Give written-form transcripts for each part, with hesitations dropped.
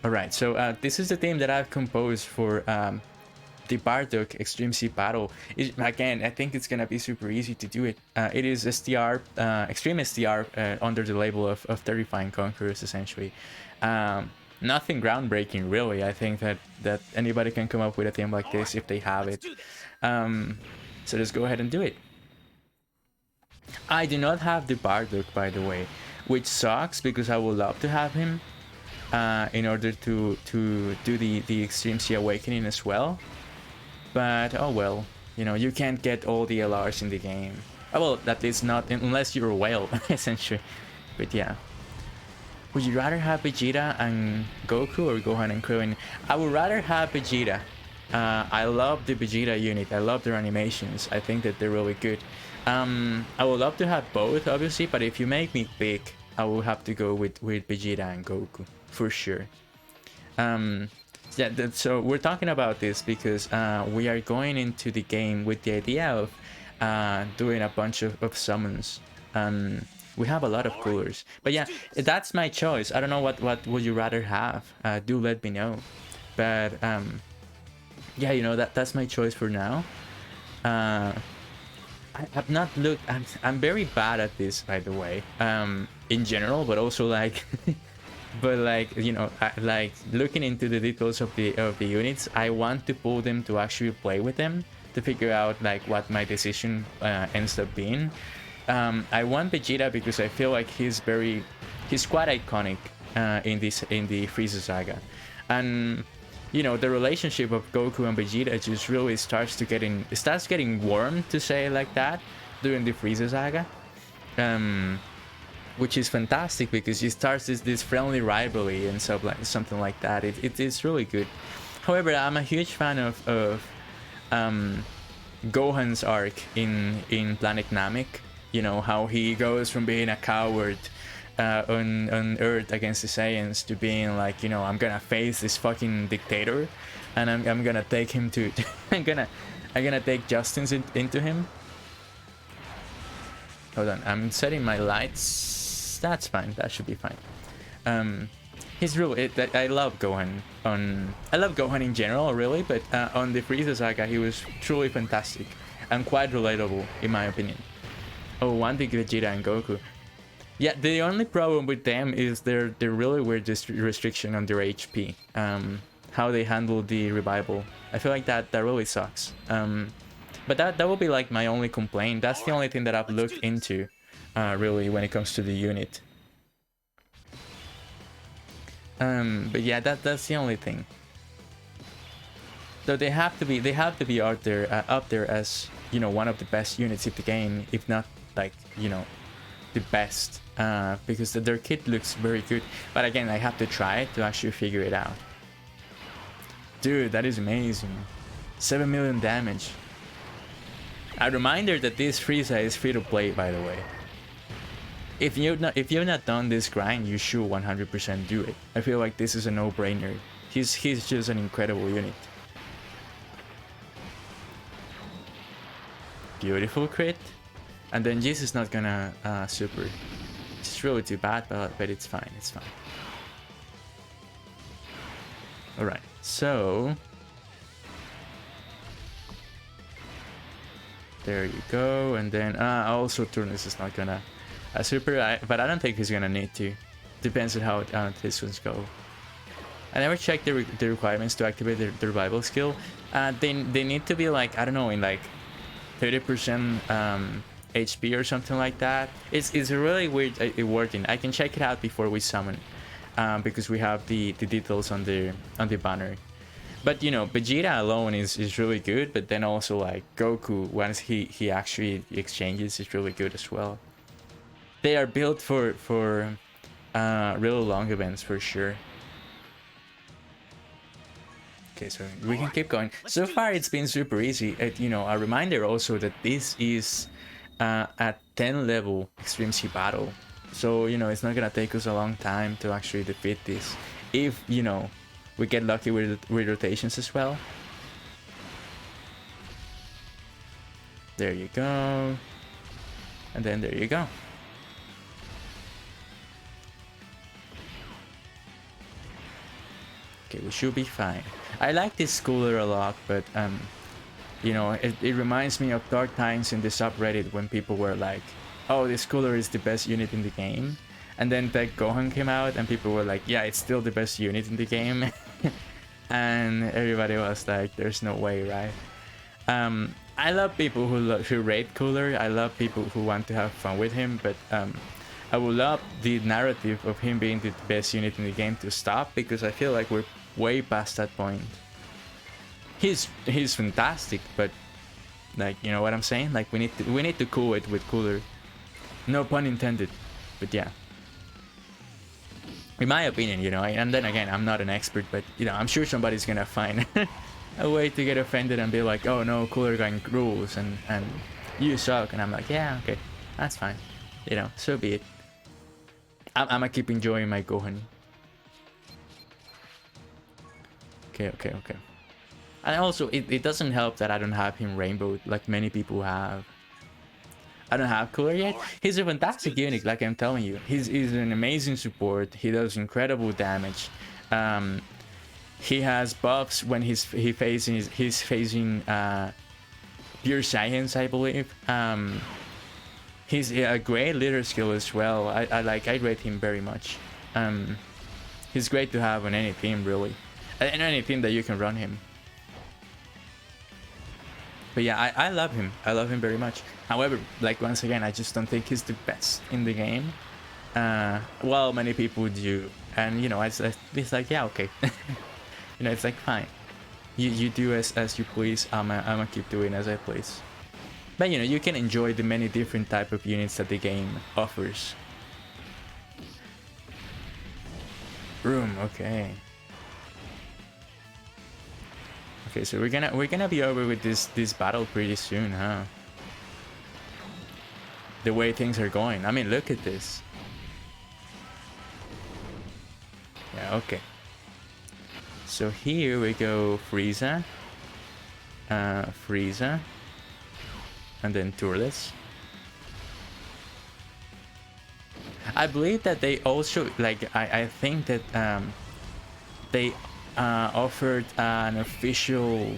Alright, so this is the theme that I've composed for the BARDOCK Extreme C battle. Again, I think it's gonna be super easy to do it. It is STR, Extreme STR under the label of Terrifying Conquerors, essentially. Nothing groundbreaking, really. I think that anybody can come up with a theme like this if they have it. So just go ahead and do it. I do not have the BARDOCK, by the way, which sucks because I would love to have him in order to do the Extreme C Awakening as well. But oh well, you know, you can't get all the LRs in the game. Oh, well, at least not unless you're a whale, essentially. But yeah. Would you rather have Vegeta and Goku or Gohan and Krillin? I would rather have Vegeta. I love the Vegeta unit. I love their animations. I think that they're really good. I would love to have both, obviously, but if you make me pick, I will have to go with Vegeta and Goku, for sure. Yeah, so we're talking about this because we are going into the game with the idea of doing a bunch of summons. We have a lot of coolers, but yeah, that's my choice. I don't know what would you rather have. Do let me know. But yeah, you know, that's my choice for now. I have not looked. I'm very bad at this, by the way, in general, but also like but like, you know, like looking into the details of the units, I want to pull them to actually play with them to figure out like what my decision ends up being. I want Vegeta because I feel like he's quite iconic in the Frieza saga, and you know, the relationship of Goku and Vegeta just really starts getting warm, to say it like that, during the Frieza saga, which is fantastic because it starts this friendly rivalry and stuff like something like that. It is really good. However, I'm a huge fan of Gohan's arc in Planet Namek. You know, how he goes from being a coward on Earth against the Saiyans to being like, you know, I'm gonna face this fucking dictator, and I'm gonna take him to I'm gonna take justice into him. Hold on, I'm setting my lights. That's fine. That should be fine. He's really. I love Gohan. I love Gohan in general, really, but on the Frieza saga, he was truly fantastic and quite relatable, in my opinion. Oh, one big Vegeta and Goku. Yeah, the only problem with them is their really weird restriction on their HP. How they handle the revival. I feel like that really sucks. But that will be like my only complaint. That's the only thing that I've looked into, really, when it comes to the unit. But yeah, that's the only thing. So they have to be up there as, you know, one of the best units of the game, if not like, you know, the best, because their kit looks very good. But again, I have to try it to actually figure it out. Dude, that is amazing. 7 million damage. A reminder that this Frieza is free to play, by the way. If you've not done this grind, you should 100% do it. I feel like this is a no-brainer. He's just an incredible unit. Beautiful crit. And then Jis is not gonna super. It's really too bad, but it's fine. It's fine. All right. So there you go. And then also Turnus is not gonna super. But I don't think he's gonna need to. Depends on how this ones go. I never checked the requirements to activate the revival skill. They need to be like, I don't know, in like 30% HP or something like that. It's a really weird wording. I can check it out before we summon, because we have the details on the banner. But you know, Vegeta alone is really good, but then also like Goku, once he actually exchanges, is really good as well. They are built for really long events for sure. Okay, so we can keep going. So far, it's been super easy. You know, a reminder also that this is a 10 level Extreme C battle. So, you know, it's not gonna take us a long time to actually defeat this. If, you know, we get lucky with rotations as well. There you go. And then there you go. Okay, we should be fine. I like this cooler a lot, but you know, it reminds me of dark times in the subreddit when people were like, oh, this cooler is the best unit in the game. And then that Gohan came out and people were like, yeah, it's still the best unit in the game. And everybody was like, there's no way, right? I love people who rate cooler. I love people who want to have fun with him, but I would love the narrative of him being the best unit in the game to stop, because I feel like we're way past that point. He's fantastic, but like, you know what I'm saying? Like, we need to cool it with cooler. No pun intended, but yeah. In my opinion, you know, and then again, I'm not an expert, but you know, I'm sure somebody's gonna find a way to get offended and be like, oh no, cooler gang rules and you suck, and I'm like, yeah, okay, that's fine, you know, so be it. I'm gonna keep enjoying my Gohan. Okay. And also, it doesn't help that I don't have him rainbowed like many people have. I don't have cooler yet. He's a fantastic unit, like I'm telling you. He's an amazing support. He does incredible damage. He has buffs when he's facing pure science, I believe. He's a great leader skill as well. I rate him very much. He's great to have on any team, really, and any team that you can run him. But yeah, I love him. I love him very much. However, like, once again, I just don't think he's the best in the game. Well, many people do, and you know, it's like, yeah, okay. You know, it's like, fine. You do as you please. I'ma keep doing as I please. But you know, you can enjoy the many different type of units that the game offers. Room, okay. Okay, so we're gonna be over with this battle pretty soon, huh? The way things are going. I mean, look at this. Yeah, okay. So here we go, Frieza, and then Turles. I believe that they also, like, I think that they offered an official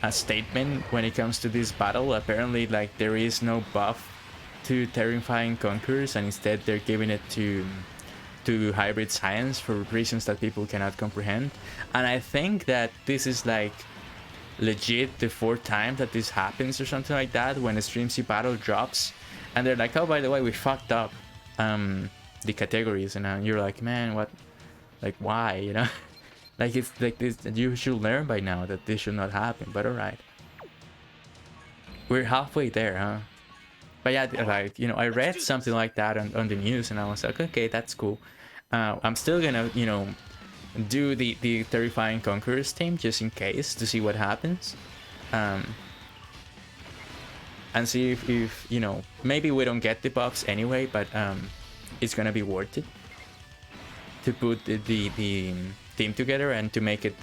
statement when it comes to this battle. Apparently, like, there is no buff to Terrifying Conquerors, and instead they're giving it to hybrid science for reasons that people cannot comprehend. And I think that this is like legit the 4th time that this happens or something like that, when a Stream C battle drops and they're like, oh, by the way, we fucked up the categories, and you're like, man, what, like, why, you know? Like, it's like this, you should learn by now that this should not happen, but alright. We're halfway there, huh? But yeah, like, you know, I read something like that on the news, and I was like, okay, that's cool. I'm still gonna, you know, do the Terrifying Conquerors team just in case, to see what happens. And see if you know, maybe we don't get the buffs anyway, but it's gonna be worth it to put the team together and to make it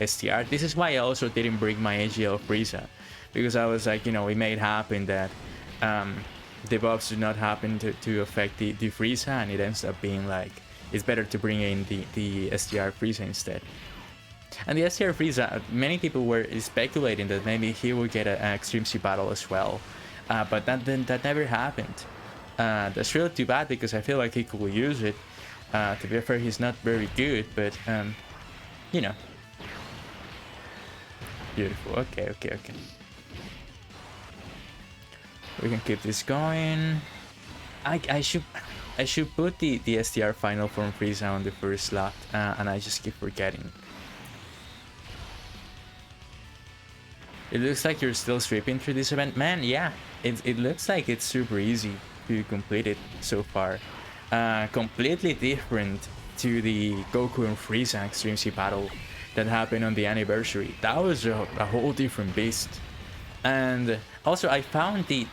STR. This is why I also didn't bring my AGL Frieza, because I was like, you know, it may happen that the buffs do not happen to affect the Frieza, and it ends up being like, it's better to bring in the STR Frieza instead. And the STR Frieza, many people were speculating that maybe he would get an Extreme C battle as well, but that never happened. That's really too bad, because I feel like he could use it. To be fair, he's not very good, but you know. Beautiful. Okay. We can keep this going. I should put the STR final form Frieza on the first slot, and I just keep forgetting. It looks like you're still stripping through this event, man. Yeah, it looks like it's super easy to complete it so far. Completely different to the Goku and Frieza Extreme C battle that happened on the anniversary. That was a whole different beast. And also, I found the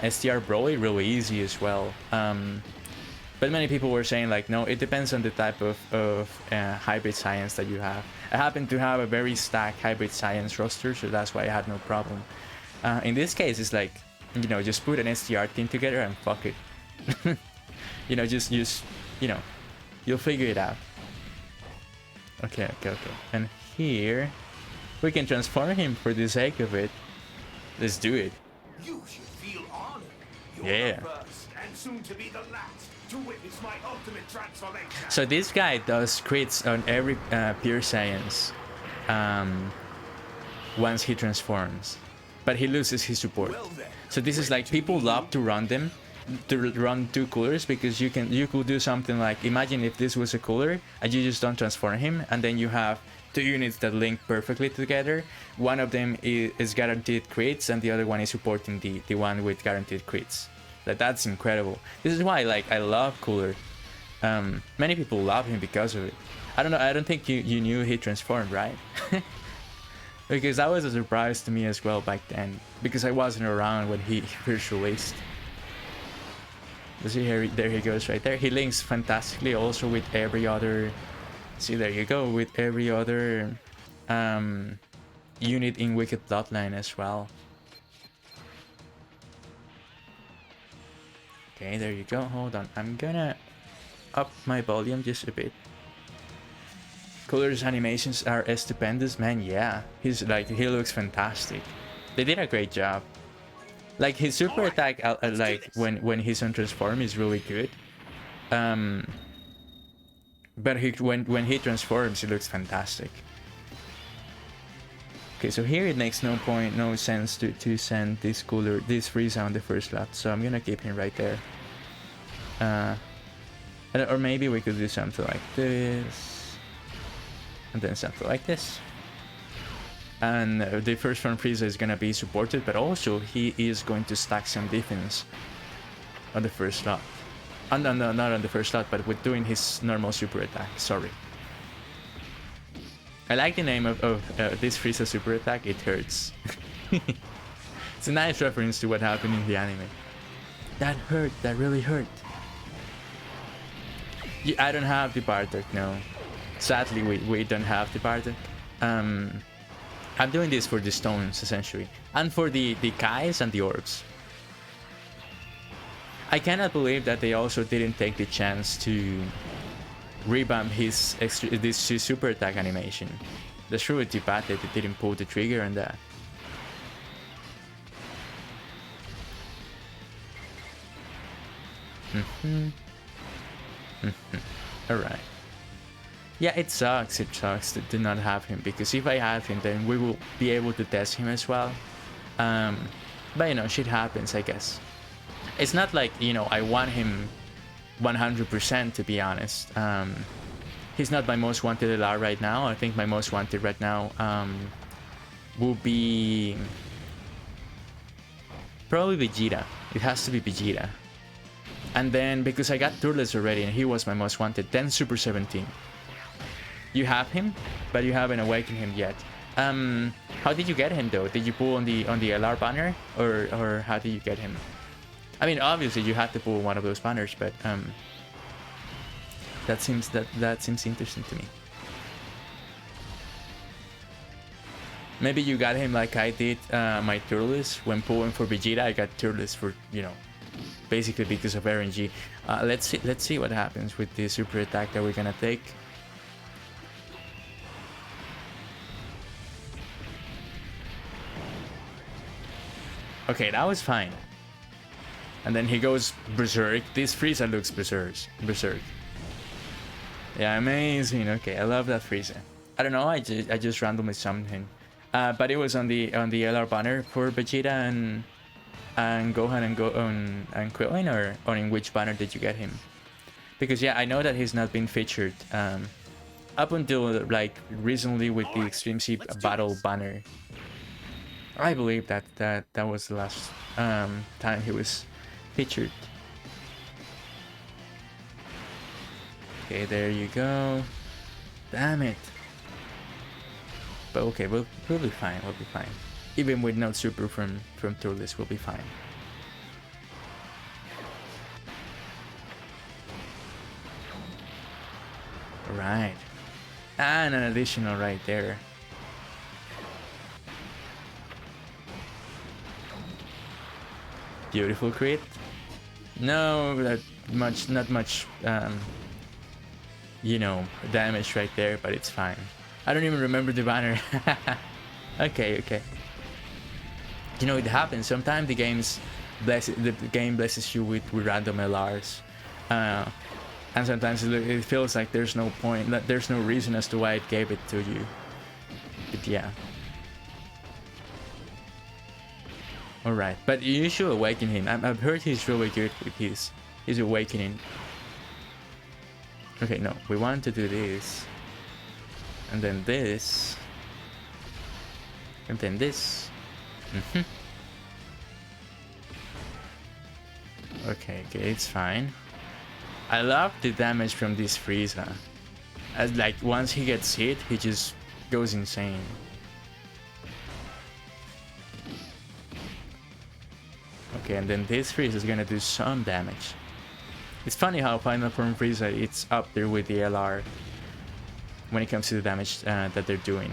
STR Broly really easy as well. But many people were saying, like, no, it depends on the type of hybrid science that you have. I happen to have a very stacked hybrid science roster, so that's why I had no problem. In this case, it's like, you know, just put an STR team together and fuck it. You know, just you know, you'll figure it out. Okay. And here we can transform him for the sake of it. Let's do it. You should feel honored. You're Yeah. the first and soon to be the last to witness my ultimate transformation. So this guy does crits on every pure science once he transforms, but he loses his support. Well then, So this is like people love to run them, to run two coolers, because you could do something like, imagine if this was a cooler and you just don't transform him, and then you have two units that link perfectly together. One of them is guaranteed crits and the other one is supporting the one with guaranteed crits. That's incredible. This is why like I love cooler. Many people love him because of it. I don't know, I don't think you knew he transformed, right? Because that was a surprise to me as well back then, because I wasn't around when he first released. See here, there he goes right there. He links fantastically also with every other, see there you go, with every other unit in Wicked Bloodline as well. Okay, there you go. Hold on, I'm gonna up my volume just a bit. Cooler's animations are stupendous, man. Yeah, he looks fantastic. They did a great job. Like his super attack, like when he's on transform, is really good. But when he transforms, he looks fantastic. Okay, so here it makes no sense to send this Frieza on the first slot. So I'm gonna keep him right there. Or maybe we could do something like this, and then something like this. And the first one Frieza is gonna be supported, but also he is going to stack some defense on the first slot. No, not on the first slot, but with doing his normal super attack. Sorry. I like the name of this Frieza super attack. It hurts. It's a nice reference to what happened in the anime. That hurt. That really hurt. Yeah, I don't have the Bardock, no. Sadly, we don't have the Bardock. I'm doing this for the stones, essentially. And for the Kais and the orbs. I cannot believe that they also didn't take the chance to revamp this super attack animation. That's really too bad that they didn't pull the trigger on that. Alright. Yeah, it sucks to not have him, because if I have him, then we will be able to test him as well. But you know, shit happens, I guess. It's not like, you know, I want him 100%, to be honest. He's not my most wanted LR right now. I think my most wanted right now will be probably Vegeta. It has to be Vegeta. And then, because I got Turles already and he was my most wanted, then Super 17. You have him, but you haven't awakened him yet. How did you get him though? Did you pull on the LR banner, or how did you get him? I mean, obviously you had to pull one of those banners, but that seems interesting to me. Maybe you got him like I did my Turles when pulling for Vegeta. I got Turles for, you know, basically because of RNG. Let's see what happens with the super attack that we're gonna take. Okay, that was fine. And then he goes berserk. This Frieza looks berserk. Yeah, amazing. Okay, I love that Frieza. I don't know, I just randomly summoned him. But it was on the LR banner for Vegeta and Gohan and Krillin, or in which banner did you get him? Because yeah, I know that he's not been featured up until like recently with the Extreme C Battle banner. I believe that was the last time he was featured. Okay, there you go. Damn it. But okay, we'll be fine. We'll be fine. Even with no super from Turles, we'll be fine. Right. And an additional right there. Beautiful crit. No, not much you know, damage right there, but it's fine. I don't even remember the banner. Okay, okay. You know, it happens. Sometimes the game blesses you with random LRs. And sometimes it feels like there's no point, that there's no reason as to why it gave it to you. But yeah. Alright, but you should awaken him. I've heard he's really good with his awakening. Okay, no, we want to do this. And then this. And then this. Okay, it's fine. I love the damage from this Frieza. As like once he gets hit, he just goes insane. Okay, and then this Frieza is gonna do some damage. It's funny how Final Form Frieza, it's up there with the LR when it comes to the damage that they're doing.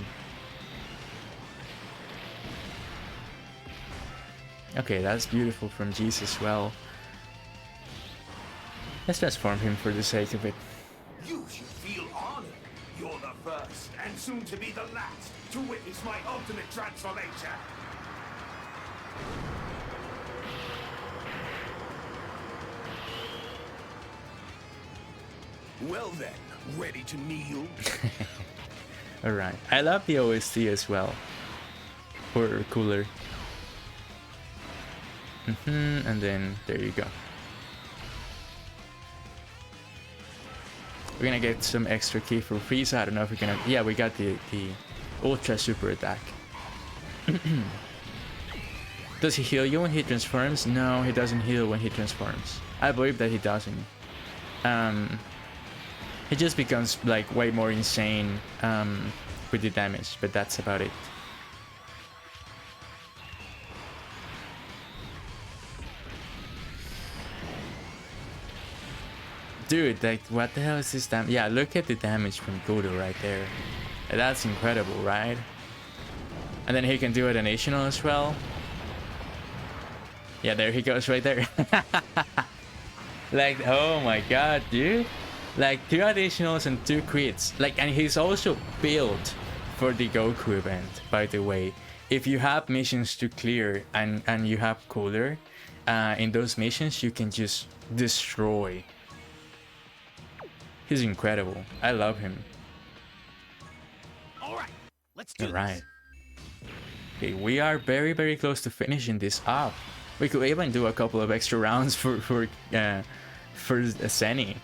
Okay, that's beautiful from Jeez as well. Let's transform him for the sake of it. You should feel honored. You're the first, and soon to be the last, to witness my ultimate transformation. Well then, ready to kneel? Alright, I love the OST as well. Or cooler. And then there you go. We're gonna get some extra key for Frieza. I don't know if we're gonna... Yeah, we got the Ultra Super Attack. Does he heal you when he transforms? No, he doesn't heal when he transforms. I believe that he doesn't. He just becomes like way more insane with the damage, but that's about it. Dude, like, what the hell is this damage? Yeah, look at the damage from Kudo right there. That's incredible, right? And then he can do it additional as well. Yeah, there he goes right there. Like, oh my god, dude. Like, 2 additionals and 2 crits. Like, and he's also built for the Goku event, by the way. If you have missions to clear and you have Cooler, in those missions, you can just destroy. He's incredible. I love him. All right, let's do Alright. Okay, we are very, very close to finishing this up. We could even do a couple of extra rounds for Senny.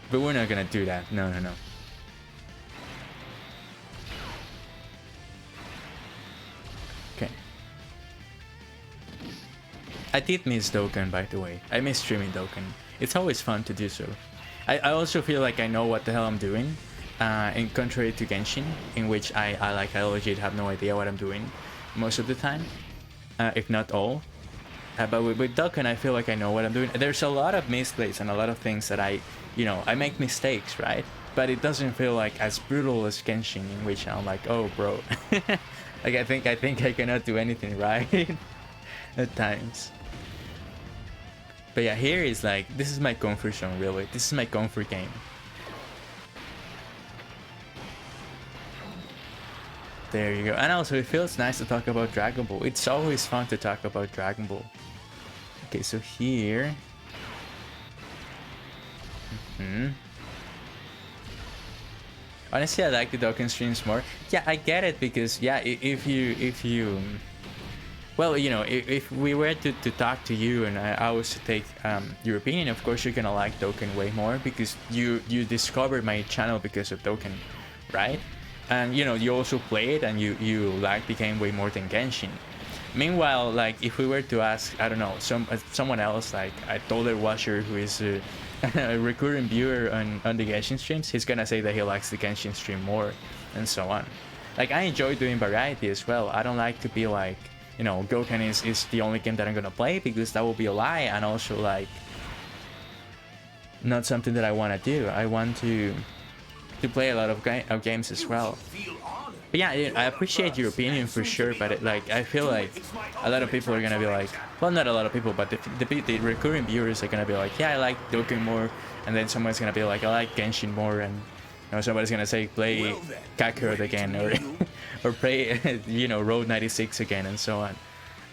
But we're not gonna do that. No. Okay. I did miss Dokkan, by the way. I miss streaming Dokkan. It's always fun to do so. I also feel like I know what the hell I'm doing. In contrary to Genshin, in which I legit have no idea what I'm doing most of the time, if not all. But with Dokkan, I feel like I know what I'm doing. There's a lot of misplays and a lot of things that I make mistakes, right? But it doesn't feel like as brutal as Genshin, in which I'm like, oh, bro, like I think I cannot do anything right at times. But yeah, here is like, this is my comfort zone, really. This is my comfort game. There you go. And also, it feels nice to talk about Dragon Ball. It's always fun to talk about Dragon Ball. Okay, so here... Honestly, I like the Dokkan streams more. Yeah, I get it, because, yeah, if you... Well, you know, if we were to talk to you and I was to take your opinion, of course you're gonna like Dokkan way more, because you discovered my channel because of Dokkan, right? And, you know, you also play it and you like the game way more than Genshin. Meanwhile, like, if we were to ask, I don't know, someone else, like a taller watcher who is a recurring viewer on the Genshin streams, he's gonna say that he likes the Genshin stream more, and so on. Like, I enjoy doing variety as well. I don't like to be like, you know, Dokkan is the only game that I'm gonna play, because that will be a lie, and also, like, not something that I want to do. I want to play a lot of games as well. But yeah, I appreciate your opinion for sure, but like I feel like a lot of people are gonna be like, well, not a lot of people, but the recurring viewers are gonna be like, yeah, I like Dokkan more, and then someone's gonna be like, I like Genshin more, and somebody's gonna say play Kakarot again, or or play Road 96 again, and so on.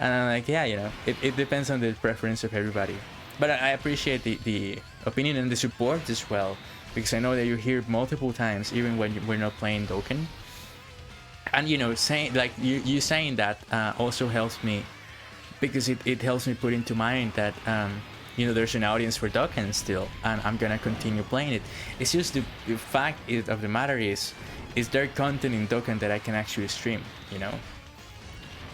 And I'm like, yeah, it depends on the preference of everybody. But I appreciate the opinion and the support as well, because I know that you hear multiple times, even when we're not playing Dokkan. And saying like you saying that also helps me, because it helps me put into mind that there's an audience for Dokkan still, and I'm gonna continue playing it. It's just the fact of the matter is there content in Dokkan that I can actually stream.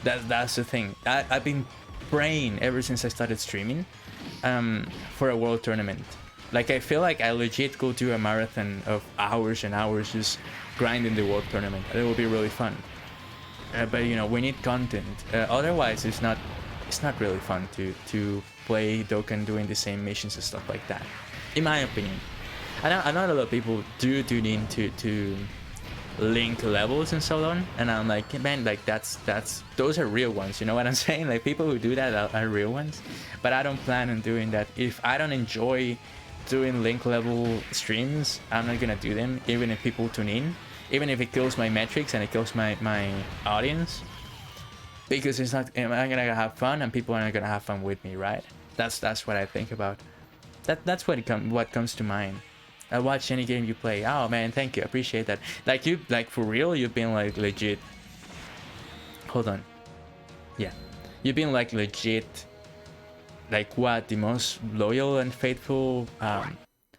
That's the thing. I've been praying ever since I started streaming for a world tournament. Like, I feel like I legit go do a marathon of hours and hours just grinding the world tournament. It will be really fun. But we need content. Otherwise, it's not really fun to play Dokkan doing the same missions and stuff like that, in my opinion. I know a lot of people do tune in to link levels and so on, and I'm like, man, like those are real ones. You know what I'm saying? Like, people who do that are real ones. But I don't plan on doing that. If I don't enjoy doing link level streams, I'm not gonna do them, even if people tune in, even if it kills my metrics and it kills my audience, because it's not. I'm gonna have fun, and people are not gonna have fun with me, right? That's what I think about. That's what comes to mind. I watch any game you play. Oh man, thank you, appreciate that. Like for real, you've been like legit. Hold on. Yeah, you've been like legit. Like what, the most loyal and faithful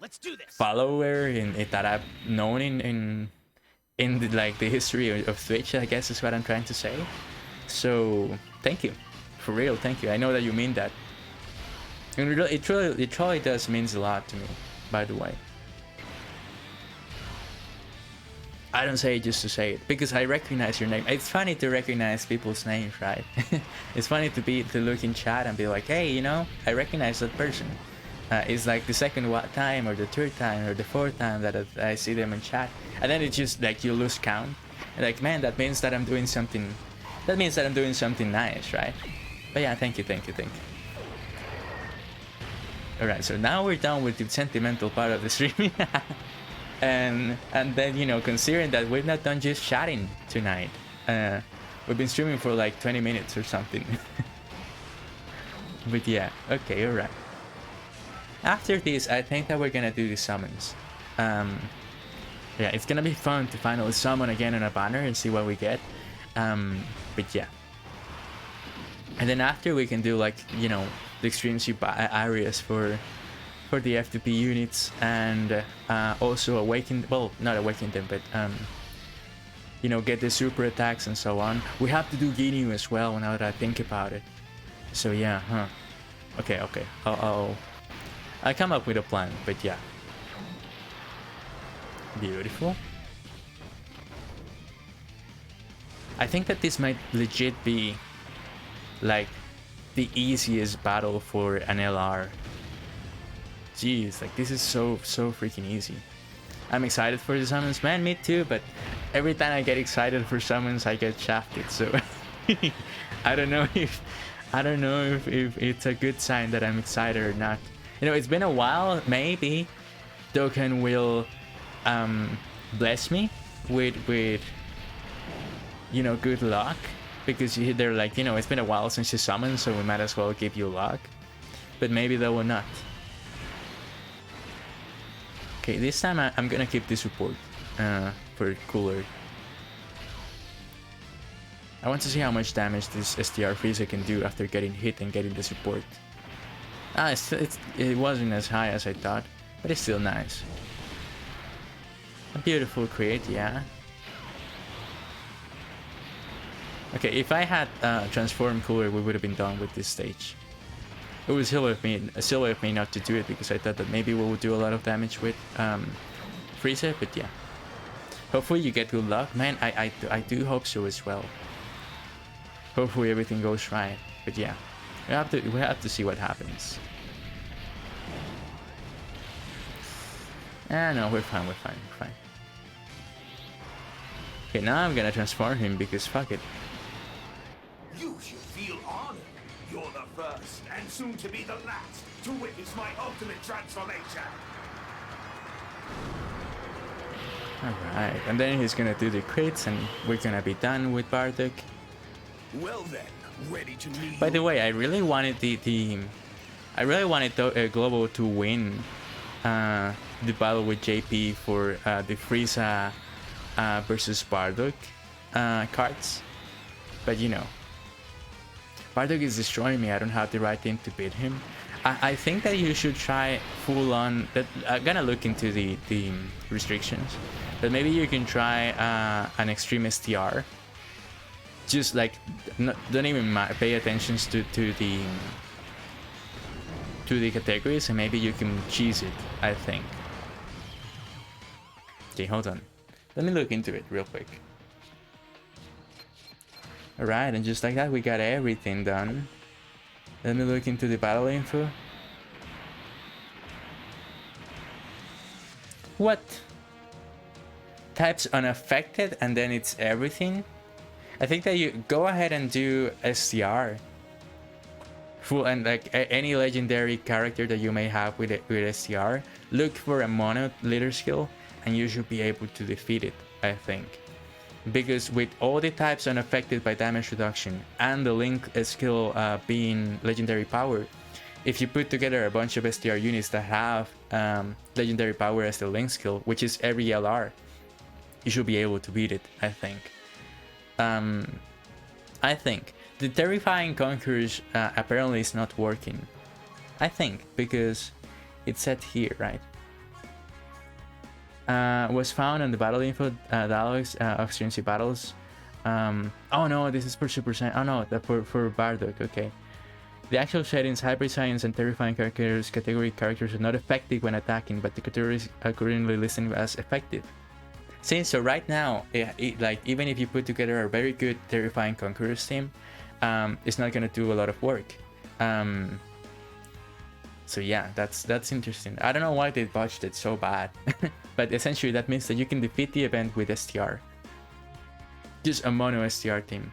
Let's do this. follower that I've known in the history of Twitch, I guess is what I'm trying to say. So thank you, for real, thank you. I know that you mean that, and it truly does means a lot to me. By the way, I don't say it just to say it, because I recognize your name. It's funny to recognize people's names, right? It's funny to look in chat and be like, hey, I recognize that person. It's like the second time or the third time or the fourth time that I see them in chat, and then it's just like you lose count. Like, man, that means that I'm doing something. That means that I'm doing something nice, right? But yeah, thank you. All right, so now we're done with the sentimental part of the streaming. And then, considering that we're not done just chatting tonight, we've been streaming for like 20 minutes or something. But yeah, okay, all right. After this, I think that we're gonna do the summons. Yeah, it's gonna be fun to finally summon again on a banner and see what we get. But yeah, and then after we can do like the extreme ship areas for the FTP units, and also awaken, well, not awaken them, but get the super attacks and so on. We have to do Ginyu as well, now that I think about it. So yeah, okay, I'll come up with a plan. But yeah, beautiful. I think that this might legit be like the easiest battle for an LR. Jeez, like this is so freaking easy. I'm excited for the summons, man. Me too. But every time I get excited for summons, I get shafted. So I don't know if it's a good sign that I'm excited or not. It's been a while. Maybe Dokkan will bless me with good luck, because they're like, it's been a while since you summoned, so we might as well give you luck. But maybe they will not. Okay, this time I'm gonna keep the support for cooler. I want to see how much damage this STR Frieza can do after getting hit and getting the support. It wasn't as high as I thought, but it's still nice. A beautiful crit, yeah. Okay, if I had transformed cooler, we would have been done with this stage. It was silly of me not to do it, because I thought that maybe we would do a lot of damage with Frieza, but yeah. Hopefully you get good luck, man. I do hope so as well. Hopefully everything goes right, but yeah, we have to see what happens. No, we're fine. Okay, now I'm gonna transform him because fuck it. You should feel honored. You're the first and soon to be the last to witness my ultimate transformation. Alright, and then he's gonna do the crits and we're gonna be done with Bardock. Well then, ready to kneel? By the way, I really wanted Global to win the battle with JP for the Frieza versus Bardock cards. But you know, Bardock is destroying me. I don't have the right team to beat him. I think that you should try full on. That I'm gonna look into the restrictions, but maybe you can try an extreme STR. Just like don't even pay attention to the categories, and maybe you can cheese it. I think. Okay, hold on. Let me look into it real quick. Alright, and just like that, we got everything done. Let me look into the battle info. What? Types unaffected and then it's everything? I think that you go ahead and do STR. Full and like any legendary character that you may have with STR. Look for a mono leader skill and you should be able to defeat it, I think. Because with all the types unaffected by damage reduction and the link skill being legendary power, if you put together a bunch of STR units that have legendary power as the link skill, which is every LR, you should be able to beat it, I think. I think the Terrifying Conquerors apparently is not working. I think because it's set here, right? Was found on the battle info dialogues of Extreme battles. Oh no, this is for Super Saiyan. Oh no, for Bardock. Okay. The actual settings, Hyper Science and Terrifying characters, category characters are not effective when attacking, but the categories are currently listed as effective. See, so right now, like even if you put together a very good Terrifying Conquerors team, it's not gonna do a lot of work. So yeah, that's interesting. I don't know why they botched it so bad, but essentially that means that you can defeat the event with STR. Just a mono STR team.